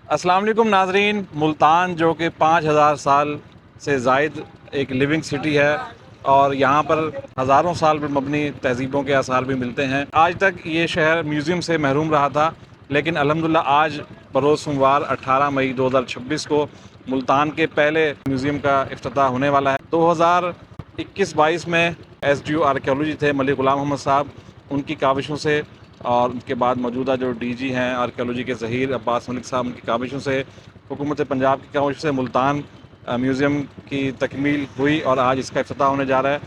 अस्सलाम वालेकुम नाजरीन। मुल्तान जो कि 5000 साल से ज़ायद एक लिविंग सिटी है और यहाँ पर हज़ारों साल पर मबनी तहज़ीबों के आसार भी मिलते हैं। आज तक ये शहर म्यूज़ियम से महरूम रहा था, लेकिन अल्हम्दुलिल्लाह आज बरोज़ सोमवार 18 मई 2026 को मुल्तान के पहले म्यूज़ियम का इफ्तिताह होने वाला है। 2021-22 में SDO आर्कियोलॉजी थे मलिक ग़ुलाम मोहम्मद साहब, उनकी काविशों से और उनके बाद मौजूदा जो DG हैं आर्कियोलॉजी के ज़हीर अब्बास मलिक साहब, उनकी काविशों से, हुकूमत पंजाब की काविशों से मुल्तान म्यूज़ियम की तकमील हुई और आज इसका इफ्तिताह होने जा रहा है।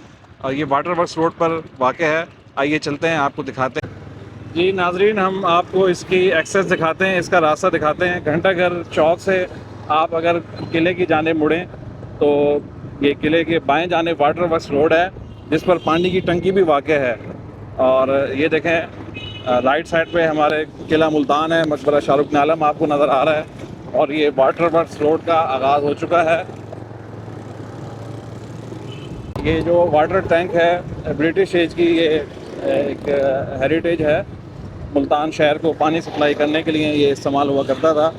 और ये वाटर वर्क्स रोड पर वाक़ है। आइए चलते हैं, आपको दिखाते हैं। जी नाजरीन, हम आपको इसकी एक्सेस दिखाते हैं, इसका रास्ता दिखाते हैं। घंटाघर चौक से आप अगर किले की जानिब मुड़ें तो ये किले के बाएं जानिब वाटर वर्क्स रोड है, जिस पर पानी की टंकी भी वाक़ है। और ये देखें राइट साइड पे हमारे किला मुल्तान है, मकबरा शाहरुख आलम आपको नज़र आ रहा है और ये वाटर वर्क्स रोड का आगाज़ हो चुका है। ये जो वाटर टैंक है ब्रिटिश एज की, ये एक हेरिटेज है। मुल्तान शहर को पानी सप्लाई करने के लिए ये इस्तेमाल हुआ करता था।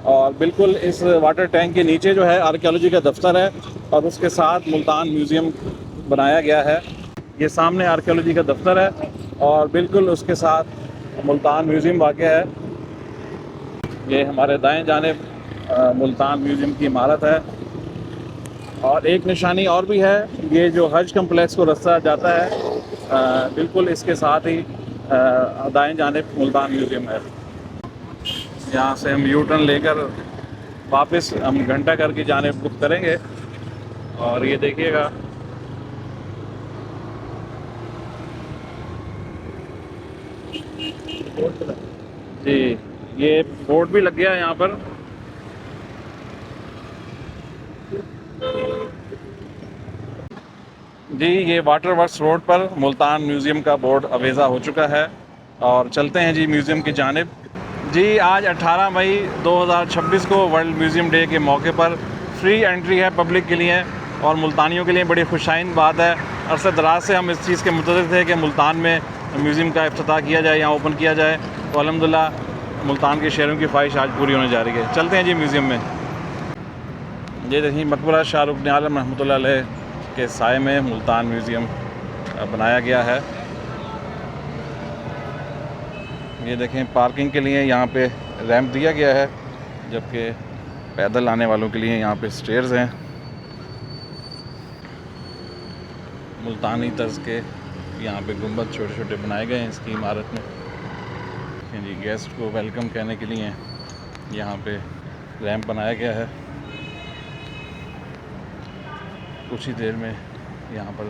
और बिल्कुल इस वाटर टैंक के नीचे जो है आर्कियोलॉजी का दफ्तर है और उसके साथ मुल्तान म्यूज़ियम बनाया गया है। ये सामने आर्कियोलॉजी का दफ्तर है और बिल्कुल उसके साथ मुल्तान म्यूज़ियम वाक़ है। ये हमारे दाएं जानिब मुल्तान म्यूज़ियम की इमारत है। और एक निशानी और भी है, ये जो हज कम्प्लेक्स को रास्ता जाता है बिल्कुल इसके साथ ही दाएं जानिब मुल्तान म्यूज़ियम है। यहाँ से हम यू टर्न लेकर वापस हम घंटाघर की जानिब रुख करेंगे। और ये देखिएगा, जी ये बोर्ड भी लग गया है यहाँ पर। जी ये वाटर वर्क्स रोड पर मुल्तान म्यूज़ियम का बोर्ड अवेज़ा हो चुका है और चलते हैं जी म्यूज़ियम की जानिब। जी आज 18 मई 2026 को वर्ल्ड म्यूज़ियम डे के मौके पर फ्री एंट्री है पब्लिक के लिए और मुल्तानियों के लिए बड़ी खुशाइन बात है। अरसे दराज से हम इस चीज़ के मुंतज़िर थे कि मुल्तान में म्यूज़ियम का इफ्तिताह किया जाए, यहाँ ओपन किया जाए, तो अल्हम्दुलिल्लाह मुल्तान के शहरों की ख्वाहिश आज पूरी होने जा रही है। चलते हैं जी म्यूज़ियम में। ये देखिए मकबरा शाहरुख आलम रहमतुल्लाह अलैह के साए में मुल्तान म्यूज़ियम बनाया गया है। ये देखें पार्किंग के लिए यहाँ पे रैंप दिया गया है, जबकि पैदल आने वालों के लिए यहाँ पे स्टेयर्स हैं। मुल्तानी तर्ज के यहाँ पे गुंबद छोटे छोटे बनाए गए हैं इसकी इमारत में। जी गेस्ट को वेलकम कहने के लिए यहाँ पे रैंप बनाया गया है। कुछ ही देर में यहाँ पर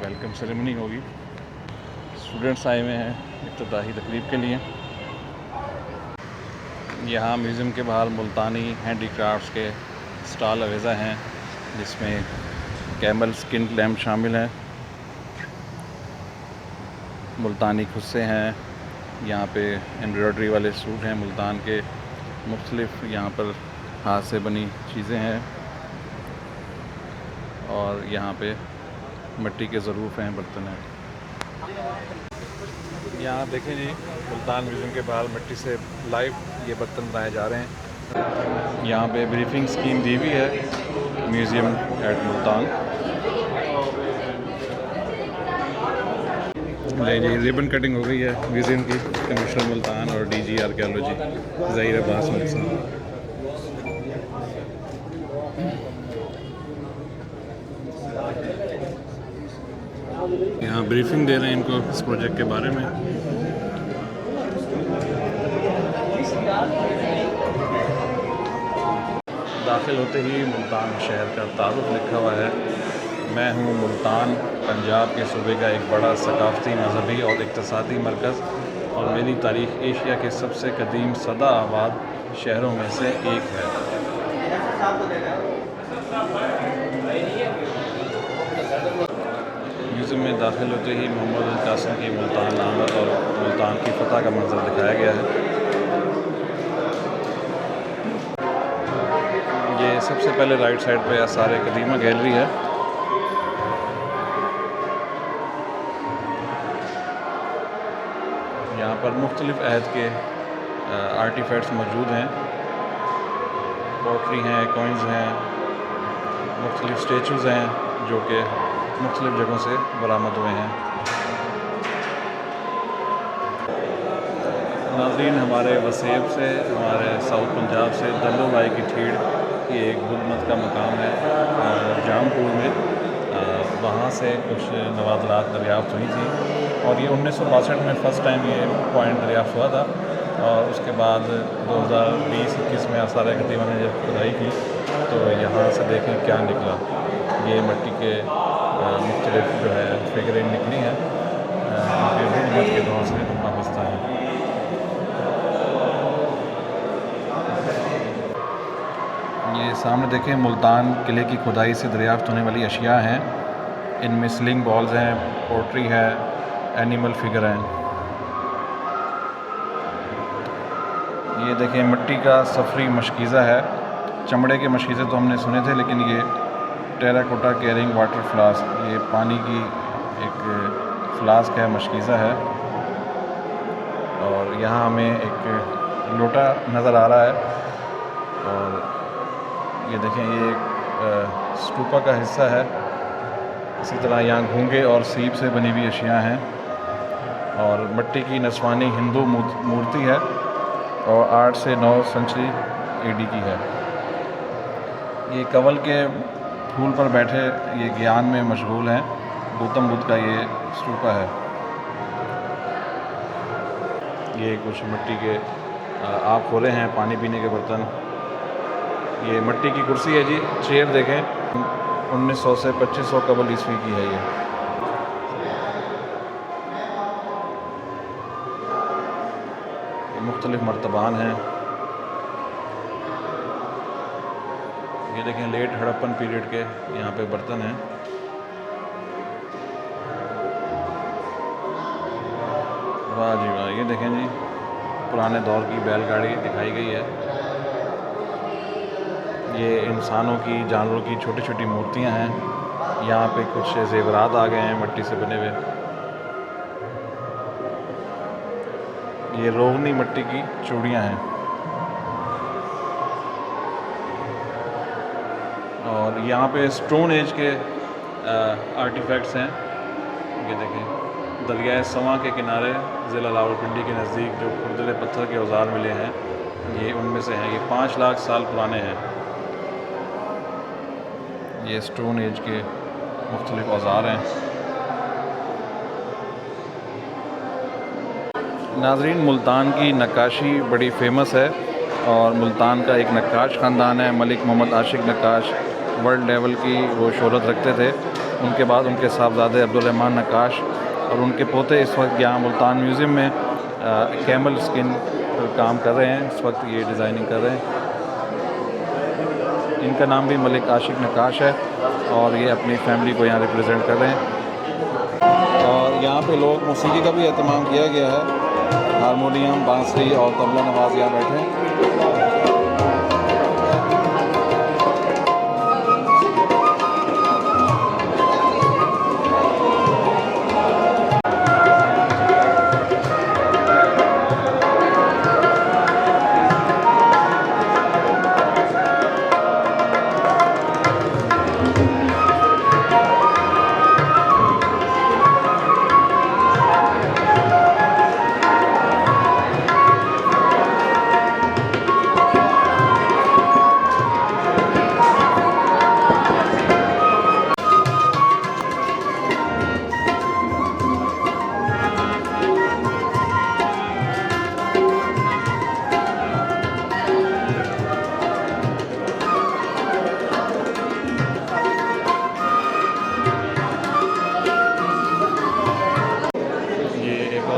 वेलकम सेरेमनी होगी। स्टूडेंट्स आए हुए हैं इफ्तिताही तकरीब के लिए। यहाँ म्यूज़ियम के बाहर मुल्तानी हैंडीक्राफ्ट्स के स्टॉल अवेज़ा हैं, जिसमें कैमल स्किन लैम्प शामिल हैं, मुल्तानी खुस्से हैं, यहाँ पे एम्ब्रॉयडरी वाले सूट हैं मुल्तान के, मुख्तलिफ यहाँ पर हाथ से बनी चीज़ें हैं और यहाँ पे मिट्टी के ज़रूफ हैं, बर्तन हैं। यहाँ देखें जी मुल्तान म्यूज़ियम के बाहर मिट्टी से लाइव ये बर्तन बनाए जा रहे हैं। यहाँ पे ब्रीफिंग स्कीम दी हुई है म्यूज़ियम एट मुल्तान। ले जी रिबन कटिंग हो गई है म्यूज़ियम की। कमिश्नर मुल्तान और DG आर्कियोलॉजी ज़हीर अब्बास मलिक साहब यहाँ ब्रीफिंग दे रहे हैं इनको इस प्रोजेक्ट के बारे में। दाखिल होते ही मुल्तान शहर का तारुफ लिखा हुआ है। मैं हूँ मुल्तान, पंजाब के सूबे का एक बड़ा सकाफ़ती, मजहबी और इक़्तिसादी मरकज़ और मेरी तारीख़ एशिया के सबसे कदीम सदा आबाद शहरों में से एक है। म्यूज़ियम में दाखिल होते ही मोहम्मद अल कासिम की मुल्तान आमद और मुल्तान की फ़तह का मंजर दिखाया गया है। ये सबसे पहले राइट साइड पे आसार कदीमा गैलरी है। यहाँ पर मुख्तलिफ़ अहद के आर्टिफैक्ट्स मौजूद हैं, पॉटरी हैं, कॉइन्स हैं, मुख्तलिफ स्टेचूज़ हैं जो कि मुख्तलिफ जगहों से बरामद हुए हैं। नाज़रीन, हमारे वसेब से, हमारे साउथ पंजाब से दल्लो भाई की ठीड़ की एक बुद्ध का मकाम है जामपुर में। वहाँ से कुछ नवादरात दरियाफ़्त हुई थी और ये 1962 में फ़र्स्ट टाइम ये पॉइंट दरियाफ़्त हुआ था। और उसके बाद 2020-21 में आसार ख़तीमा ने जब खुदाई की तो यहाँ से देखें क्या निकला। ये मिट्टी के मुख्तलिफ जो है फिगरें निकली हैं जो हुकूमत के दौर से वाबस्ता हैं। ये सामने देखें मुल्तान किले की खुदाई से दरियाफ़्त होने वाली अशिया हैं। इनमें स्लिंग बॉल्स हैं, पोट्री है, एनिमल फिगर हैं। ये देखें मिट्टी का सफरी मशकीज़ा है। चमड़े के मशकीज़े तो हमने सुने थे, लेकिन ये टेराकोटा कैरिंग वाटर फ्लास्क, ये पानी की एक फ्लास्क है, मशकीज़ा है। और यहाँ हमें एक लोटा नज़र आ रहा है और ये देखें ये एक स्तूपा का हिस्सा है। इसी तरह यहाँ घूंगे और सीप से बनी हुई अशिया हैं और मिट्टी की नस्वानी हिंदू मूर्ति है और 8 से 9 सेंचुरी AD की है। ये कवल के फूल पर बैठे ये ज्ञान में मशगूल हैं। गौतम बुद्ध का ये स्तूपा है। ये कुछ मिट्टी के आप खोले हैं, पानी पीने के बर्तन। ये मिट्टी की कुर्सी है जी, चेयर देखें 1900 से 2500 कबल ईस्वी की है ये। मुख्तलिफ मर्तबान हैं। ये देखें लेट हड़प्पन पीरियड के यहाँ पे बर्तन हैं। वाह जी वाह, ये देखें जी पुराने दौर की बैलगाड़ी दिखाई गई है। ये इंसानों की, जानवरों की छोटी छोटी मूर्तियाँ हैं। यहाँ पे कुछ ज़ेवरात आ गए हैं मिट्टी से बने हुए। ये रोगनी मिट्टी की चूड़ियाँ हैं और यहाँ पे स्टोन एज के आर्टिफैक्ट्स हैं। ये देखें दरिया सवां के किनारे ज़िला रावलपिंडी के नज़दीक जो खुरदरे पत्थर के औजार मिले हैं, ये उनमें से हैं। ये 5 लाख साल पुराने हैं। ये स्टोन एज के मुख्तलिफ औजार हैं। नाज़रीन, मुल्तान की नक्काशी बड़ी फ़ेमस है और मुल्तान का एक नक्काश ख़ानदान है, मलिक मोहम्मद आशिक नक्काश, वर्ल्ड लेवल की वो शोहरत रखते थे। उनके बाद उनके साहबजादे अब्दुर्रहमान नक्काश और उनके पोते इस वक्त यहाँ मुल्तान म्यूज़ियम में कैमल स्किन पर काम कर रहे हैं। इस वक्त ये डिज़ाइनिंग कर रहे हैं। इनका नाम भी मलिक आशिक नक्काश है और ये अपनी फैमिली को यहाँ रिप्रेजेंट कर रहे हैं। और यहाँ पे लोग मौसीकी का भी एहतमाम किया गया है। हारमोनियम, बांसुरी और तबला नवाज यहाँ बैठे हैं।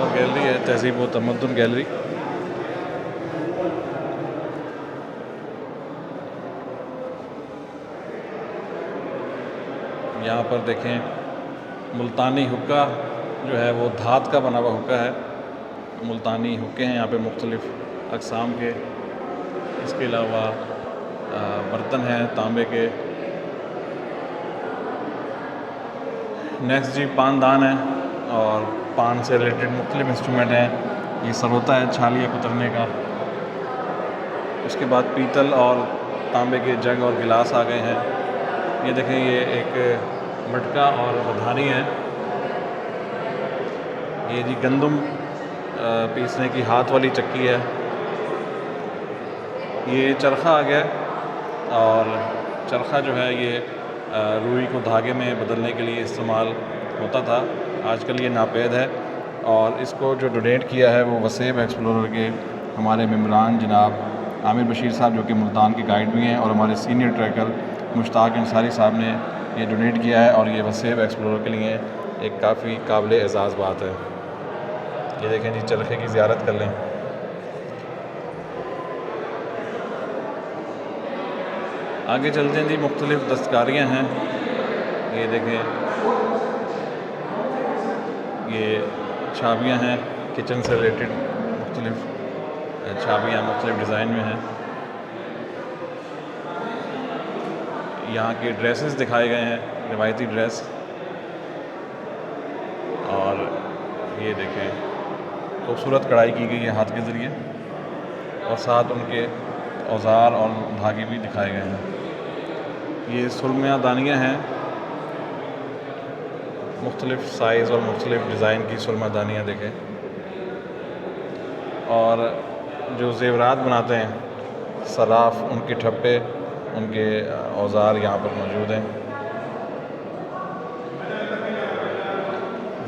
गैलरी है तहज़ीब व तमद्दुन गैलरी। यहाँ पर देखें मुल्तानी हुक्का जो है वो धात का बना हुआ हुक्का है। मुल्तानी हुक्के हैं यहाँ पे मुख्तलिफ़ अक़साम के। इसके अलावा बर्तन हैं तांबे के। नेक्स्ट जी पानदान है और पान से रिलेटेड मुख्तलिफ़ इंस्ट्रूमेंट हैं। ये सरोता है छालियाँ कुतरने का। उसके बाद पीतल और तांबे के जग और गिलास आ गए हैं। ये देखें, ये एक मटका और बधानी है। ये जी गंदम पीसने की हाथ वाली चक्की है। ये चरखा आ गया, और चरखा जो है ये रुई को धागे में बदलने के लिए इस्तेमाल होता था। आजकल ये नापेद है, और इसको जो डोनेट किया है वो वसेब एक्सप्लोरर के हमारे मेम्बरान जनाब आमिर बशीर साहब, जो कि मुल्तान के गाइड भी हैं, और हमारे सीनियर ट्रैकर मुश्ताक अंसारी साहब ने ये डोनेट किया है। और ये वसेब एक्सप्लोरर के लिए एक काफ़ी काबिल एज़ाज़ बात है। ये देखें जी, चरखे की ज़ियारत कर लें। आगे चलते हैं जी, मुख्तलिफ़ दस्तकारियाँ हैं। ये देखें, ये छाबियाँ हैं किचन से रिलेटेड, मुख्तलिफ़ छाबियाँ मुख्तलिफ़ डिज़ाइन में हैं। यहाँ के ड्रेसेस दिखाए गए हैं, रिवायती ड्रेस। और ये देखें, खूबसूरत कढ़ाई की गई है हाथ के ज़रिए, और साथ उनके औज़ार और धागे भी दिखाए गए हैं। ये सुरमादानियाँ हैं, मुख्तलिफ़ साइज़ और मुख्तलिफ़ डिज़ाइन की सुरमादानियाँ देखें। और जो ज़ेवरात बनाते हैं, सराफ़, उनके ठप्पे, उनके औज़ार यहाँ पर मौजूद हैं।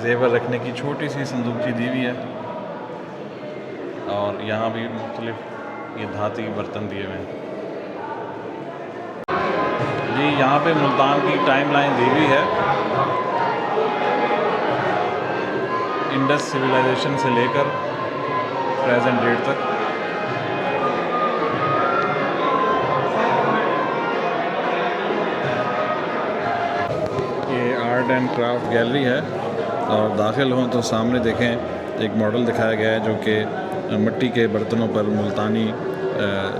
ज़ेवर रखने की छोटी सी संदूकची दी हुई है, और यहाँ भी मुख्तलिफ़ ये धाती बर्तन दिए हुए हैं जी। यहाँ पे मुल्तान की टाइम लाइन दी हुई है, इंडस सिविलाइजेशन से लेकर प्रेजेंट डेट तक। ये आर्ट एंड क्राफ्ट गैलरी है, और दाखिल हों तो सामने देखें एक मॉडल दिखाया गया है, जो कि मिट्टी के बर्तनों पर मुल्तानी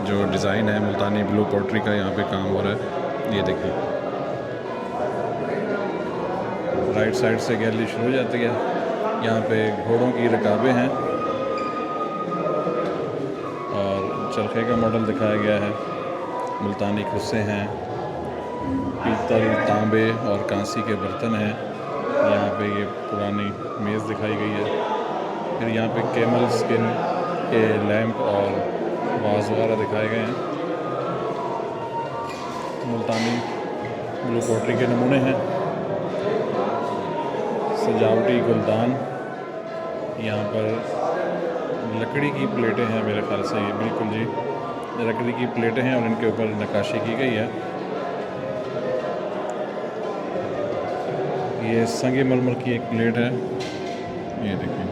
जो डिज़ाइन है, मुल्तानी ब्लू पॉटरी का यहाँ पे काम हो रहा है। ये देखिए, राइट साइड से गैलरी शुरू हो जाती है। यहाँ पे घोड़ों की रकाबें हैं, और चरखे का मॉडल दिखाया गया है। मुल्तानी खुस्से हैं, पीतल, तांबे और कांसी के बर्तन हैं। यहाँ पे ये पुरानी मेज़ दिखाई गई है। फिर यहाँ पे कैमल स्किन के लैंप और वाज वगैरह दिखाए गए हैं। मुल्तानी ब्लू पॉटरी के नमूने हैं। सजावटी गुलदान, यहाँ पर लकड़ी की प्लेटें हैं, मेरे ख्याल से ये बिल्कुल जी लकड़ी की प्लेटें हैं, और इनके ऊपर नक्काशी की गई है। ये संगे मरमर की एक प्लेट है, ये देखिए।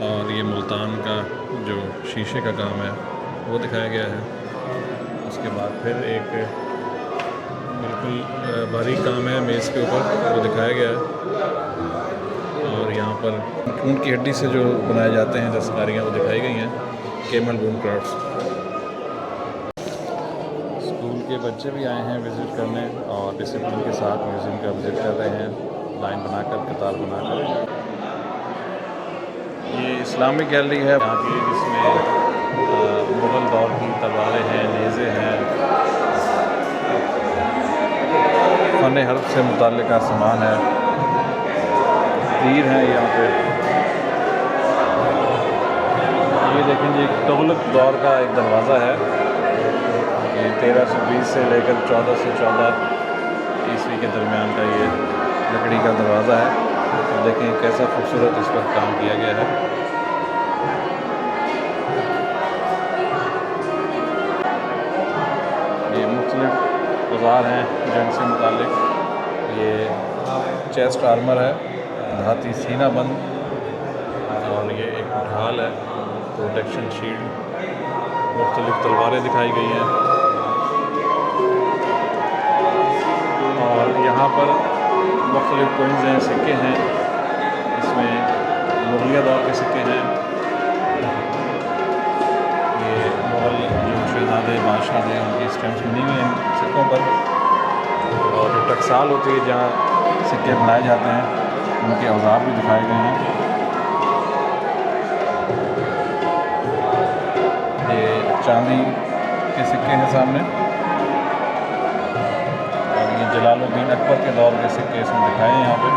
और ये मुल्तान का जो शीशे का काम है वो दिखाया गया है। उसके बाद फिर एक बिल्कुल बारीक काम है मेज़ के ऊपर, वो दिखाया गया है। और यहाँ पर ऊँट की हड्डी से जो बनाए जाते हैं दस्तकारियाँ, वो दिखाई गई हैं, केमल बून क्राफ्ट्स। स्कूल के बच्चे भी आए हैं विज़िट करने, और डिसिप्लिन के साथ म्यूज़ियम का विज़िट कर रहे हैं, लाइन बनाकर, कतार बनाकर। ये इस्लामिक गैलरी है यहाँ की, जिसमें मुग़ल दौर की तलवारें हैं, नेज़े हैं, फ़न हर्ब से मुताल्लिक़ सामान है, तीर हैं यहाँ पे। ये देखें जी, तुगलक दौर का एक दरवाज़ा है। ये 1320 से लेकर 1414 ईस्वी के दरमियान का ये लकड़ी का दरवाज़ा है। तो देखें कैसा खूबसूरत इस पर काम किया गया है। ये मुख्तलिफ़ औज़ार हैं जंग से मुताल्लिक़। ये चेस्ट आर्मर है, धाती सीना बंद, और ये एक ढाल है, प्रोटेक्शन शील्ड। मुख्तलिफ़ तलवारें दिखाई गई हैं, और यहाँ पर मुख्तलिफ़ कोइंस हैं, सिक्के हैं। इसमें मुग़लिया दौर के सिक्के हैं। ये मुग़ल जो शहज़ादे बादशाह थे, उनकी स्टैम्प्स बनी हुई हैं सिक्कों पर। और जो टकसाल होती है, जहाँ सिक्के बनाए जाते हैं, उनके औज़ार भी दिखाए गए हैं। ये चांदी के सिक्के हैं सामने, और ये जलालुद्दीन अकबर के दौर के सिक्के इसमें दिखाए हैं यहाँ पे।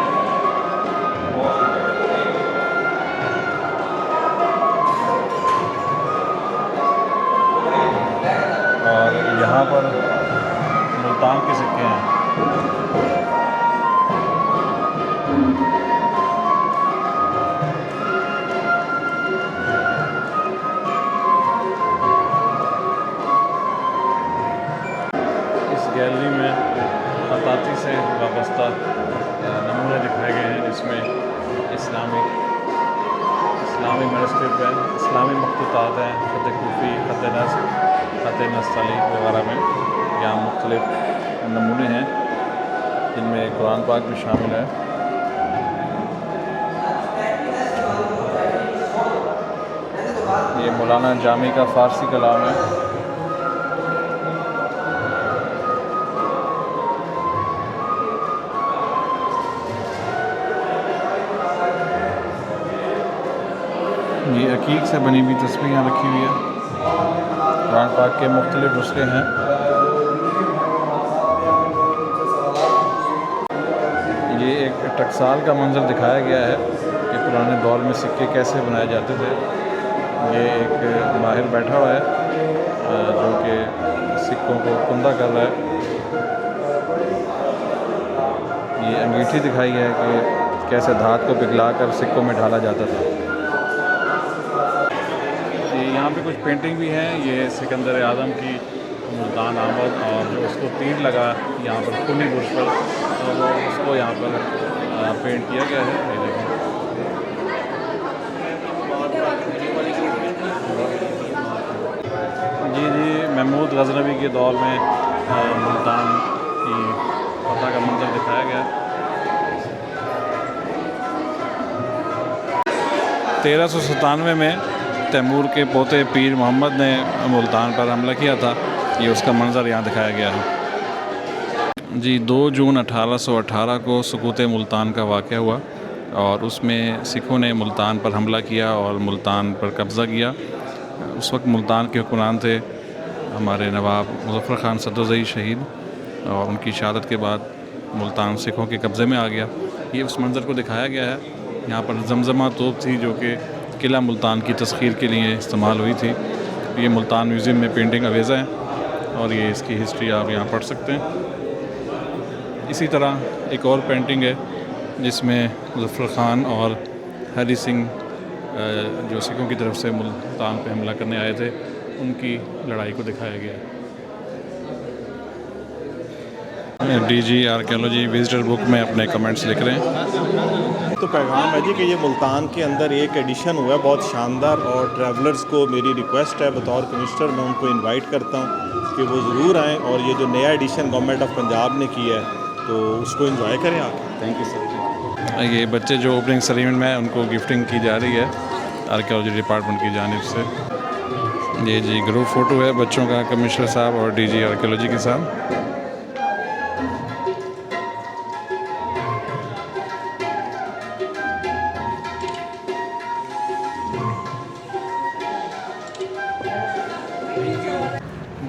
और यहाँ पर मुल्तान के सिक्के हैं। इस गैलरी में खताती से वाबस्ता नमूने दिखाए गए हैं, जिसमें इस्लामी मैनुस्क्रिप्ट हैं, इस्लामी मखतूतात हैं, ख़त कूफ़ी, ख़त नस्र, ख़त नस्तली वगैरह में यहाँ मुख्तलिफ नमूने हैं, जिनमें कुरान पाक भी शामिल है। ये मौलाना जामी का फ़ारसी कलाम है। ये अकीक से बनी हुई तस्बीहें रखी हुई है। कुरान पाक के मुख्तलिफ नुस्खे हैं। ये एक टकसाल का मंजर दिखाया गया है कि पुराने दौर में सिक्के कैसे बनाए जाते थे। ये एक माहिर बैठा हुआ है जो कि सिक्कों को कुंदा कर रहा है। ये अंगीठी दिखाई है कि कैसे धात को पिघलाकर सिक्कों में ढाला जाता था। यहाँ पे कुछ पेंटिंग भी हैं। ये सिकंदर आज़म की मुल्तान आमद, और जो उसको तीर लगा यहाँ पर खूनी बुर्ज पर, तो वो उसको यहाँ पर पेंट किया गया है। ये देखें, जी महमूद गज़नवी के दौर में मुल्तान की फतह का मंजर दिखाया गया। 1397 में तैमूर के पोते पीर मोहम्मद ने मुल्तान पर हमला किया था। ये उसका मंजर यहाँ दिखाया गया है। जी 2 जून 1818 को सुकूत मुल्तान का वाक़या हुआ, और उसमें सिखों ने मुल्तान पर हमला किया और मुल्तान पर कब्ज़ा किया। उस वक्त मुल्तान के हुक्मरान थे हमारे नवाब मुज़फ़्फ़र ख़ान सद्दुज़ई शहीद, और उनकी शहादत के बाद मुल्तान सिखों के कब्ज़े में आ गया। ये उस मंज़र को दिखाया गया है। यहाँ पर जमजमा तोप थी जो कि किला मुल्तान की तस्ख़ीर के लिए इस्तेमाल हुई थी। ये मुल्तान म्यूज़ियम में पेंटिंग अवेज़ा है, और ये इसकी हिस्ट्री आप यहाँ पढ़ सकते हैं। इसी तरह एक और पेंटिंग है जिसमें मुज़फ़्फ़र ख़ान और हरी सिंह जो सिखों की तरफ से मुल्तान पे हमला करने आए थे, उनकी लड़ाई को दिखाया गया है। डीजी आर्कियोलॉजी विजिटर बुक में अपने कमेंट्स लिख रहे हैं। तो पैगाम है जी कि ये मुल्तान के अंदर एक एडिशन हुआ है बहुत शानदार, और ट्रैवलर्स को मेरी रिक्वेस्ट है, बतौर कमिश्नर मैं उनको इनवाइट करता हूँ कि वो ज़रूर आएँ, और ये जो नया एडिशन गवर्नमेंट ऑफ पंजाब ने किया है तो उसको एंजॉय करें आके। Thank you sir. ये बच्चे जो ओपनिंग सेरेमनी में उनको गिफ्टिंग की जा रही है आर्कियोलॉजी डिपार्टमेंट की जानिब से। ये जी ग्रुप फ़ोटो है बच्चों का कमिश्नर साहब और डीजी आर्कियोलॉजी के साथ।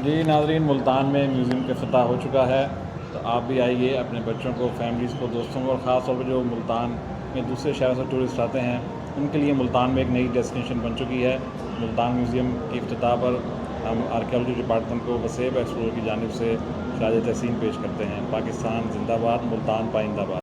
जी नाज़रीन, मुल्तान में म्यूज़ियम का फ़तह हो चुका है, तो आप भी आइए, अपने बच्चों को, फैमिलीज़ को, दोस्तों को, और ख़ास तौर पर जो मुल्तान में दूसरे शहरों से टूरिस्ट आते हैं उनके लिए मुल्तान में एक नई डेस्टिनेशन बन चुकी है। मुल्तान म्यूज़ियम की इफ्तिताह पर हम आर्कियोलॉजी डिपार्टमेंट को वसेब एक्सप्लोर की जानिब से शायद तहसीन पेश करते हैं। पाकिस्तान जिंदाबाद, मुल्तान पाइंदाबाद।